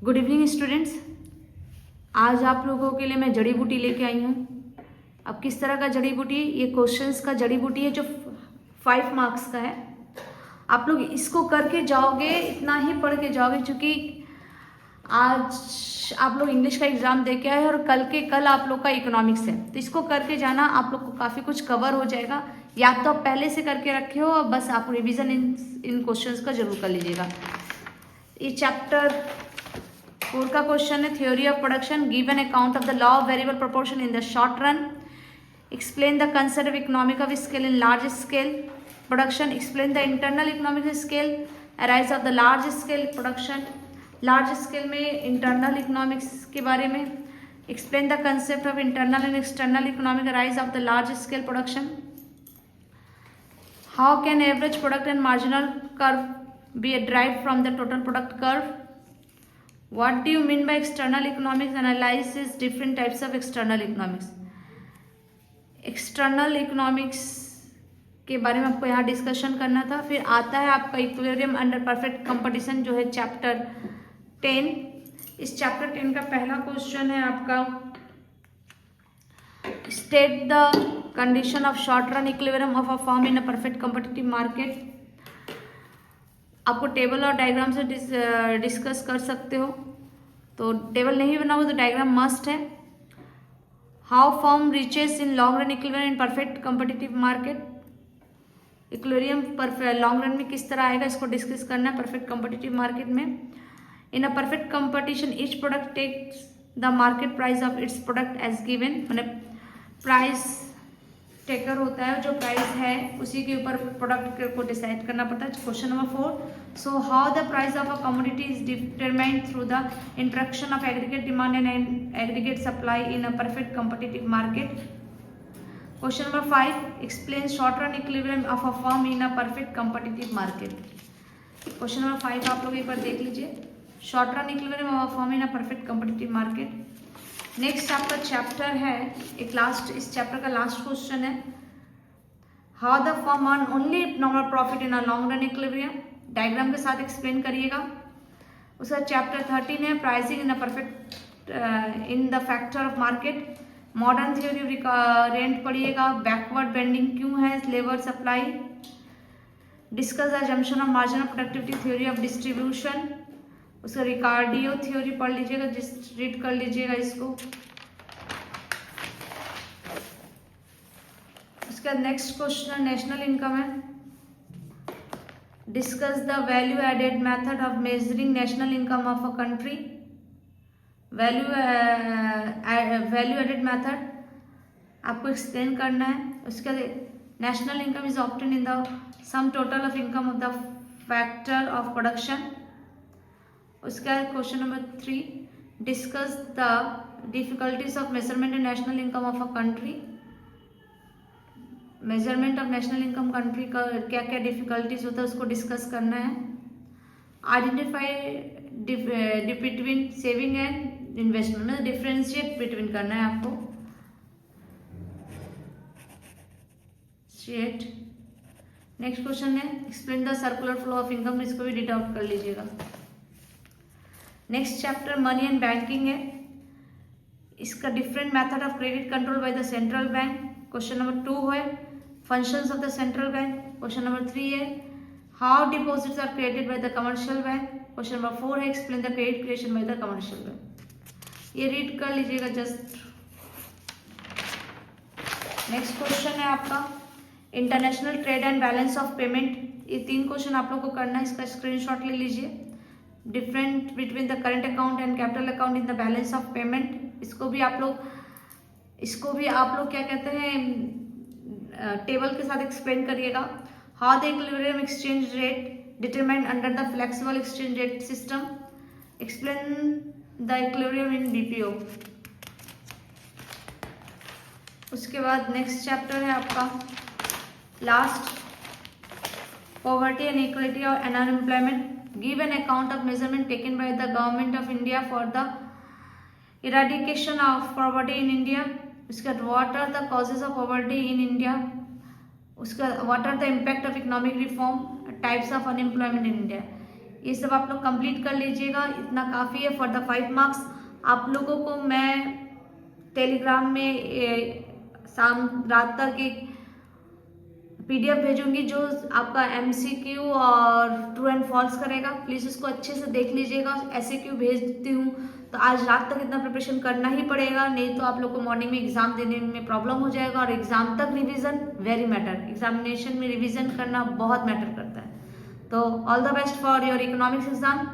Good evening students. आज आप लोगों के लिए मैं जड़ी बूटी लेके आई हूँ। अब किस तरह का जड़ी बूटी? ये क्वेश्चंस का जड़ी बूटी है जो 5 मार्क्स का है। आप लोग इसको करके जाओगे, इतना ही पढ़ के जाओगे, क्योंकि आज आप लोग इंग्लिश का एग्जाम दे के आए और कल आप लोग का इकोनॉमिक्स है, तो इसको करके जाना, आप लोग को काफ़ी कुछ कवर हो जाएगा। या तो आप पहले से करके रखे हो, बस आप रिविजन इन क्वेश्चंस का जरूर कर लीजिएगा। ये चैप्टर 4 का क्वेश्चन है, theory of production. Give an account of the law of variable proportion in the short run. Explain the concept of economic of scale in large scale production. Explain the internal economic scale arise of the large scale production. Large scale में internal economics के बारे में। Explain the concept of internal and external economic arise of the large scale production. How can average product and marginal curve B derived from the total product curve? What do you mean by external economics? Analysis different types of external economics. External economics के बारे में आपको यहाँ discussion करना था। फिर आता है आपका इक्विलिब्रियम अंडर परफेक्ट कंपटीशन, जो है चैप्टर 10। इस चैप्टर 10 का पहला क्वेश्चन है आपका, state the condition of short run equilibrium of a firm in a perfect competitive market. आपको टेबल और डायग्राम से डिस्कस कर सकते हो, तो टेबल नहीं बना हो तो डायग्राम मस्ट है। How firm reaches in long run equilibrium in perfect competitive market. Equilibrium long run में किस तरह आएगा, इसको डिस्कस करना है परफेक्ट कॉम्पिटिटिव मार्केट में। In a perfect competition each product takes the market price of its product as given. मैंने price taker होता है, जो प्राइस है उसी के ऊपर प्रोडक्ट को डिसाइड करना पड़ता है। Question number 4, so how the price of a commodity is determined through the interaction of aggregate demand and aggregate supply in a perfect competitive market. Question number 5, explain short run equilibrium of a firm in a perfect competitive market. Question number 5 आप लोग एक बार देख लीजिए, short run equilibrium of a firm in a perfect competitive market. Next आपका chapter है एक last, इस chapter का लास्ट क्वेश्चन है, how the firm earn only normal profit in a long run equilibrium. Diagram के साथ एक्सप्लेन करिएगा। उसका चैप्टर 13 है, pricing in a perfect in the factor of market. Modern theory rent पढ़िएगा। Backward bending क्यों है, labour supply. Discuss the जम्पशन of marginal productivity, theory of distribution. उसका रिकार्डियो theory पढ़ लीजिएगा, जिस रीड कर लीजिएगा इसको। उसका नेक्स्ट क्वेश्चन नेशनल इनकम है। Discuss the value added method of measuring national income of a country. Value added method आपको एक्सप्लेन करना है। उसका national income is obtain in the sum total of income of the factor of production. उसका question number 3, discuss the difficulties of measurement and national income of a country. Measurement of national income country का क्या क्या difficulties होता है उसको discuss करना है। Identify between saving and investment, मतलब डिफ्रेंशिएट बिटवीन करना है आपको। नेक्स्ट क्वेश्चन है, explain the circular flow of income, इसको भी रीड आउट कर लीजिएगा। Next chapter money and banking है। इसका different method of credit control by the central bank. Question number 2 है, functions of the central bank. Question number 3 है, how deposits are created by the commercial bank. Question number 4 है, explain the credit creation bye the commercial bank. ये read कर लीजिएगा just. Next question है आपका international trade and balance of payment. ये 3 question आप लोग को करना है, इसका स्क्रीनशॉट ले लीजिए। Different between the current account and capital account in the balance of payment, इसको भी आप लोग क्या कहते हैं, टेबल के साथ एक्सप्लेन करिएगा। How the equilibrium exchange rate determined under the flexible exchange rate system. Explain the equilibrium in BPO. उसके बाद नेक्स्ट चैप्टर है आपका लास्ट, पॉवर्टी एंड इक्वलिटी और unemployment. Give an account of measurement taken by the government of India for the eradication of poverty in India. उसका what are the causes of poverty in India. उसका what are the impact of economic reform, types of unemployment in India. ये सब आप लोग complete कर लीजिएगा, इतना काफ़ी है फॉर द 5 मार्क्स। आप लोगों को मैं टेलीग्राम में शाम रात तक एक PDF भेजूंगी जो आपका MCQ और ट्रू एंड फॉल्स करेगा। प्लीज़ उसको अच्छे से देख लीजिएगा। SAQ भेजती हूँ तो आज रात तक इतना प्रिपरेशन करना ही पड़ेगा, नहीं तो आप लोग को मॉर्निंग में एग्जाम देने में प्रॉब्लम हो जाएगा। और एग्जाम तक रिवीजन वेरी मैटर, एग्जामिनेशन में रिवीजन करना बहुत मैटर करता है। तो all the best for your economics exam.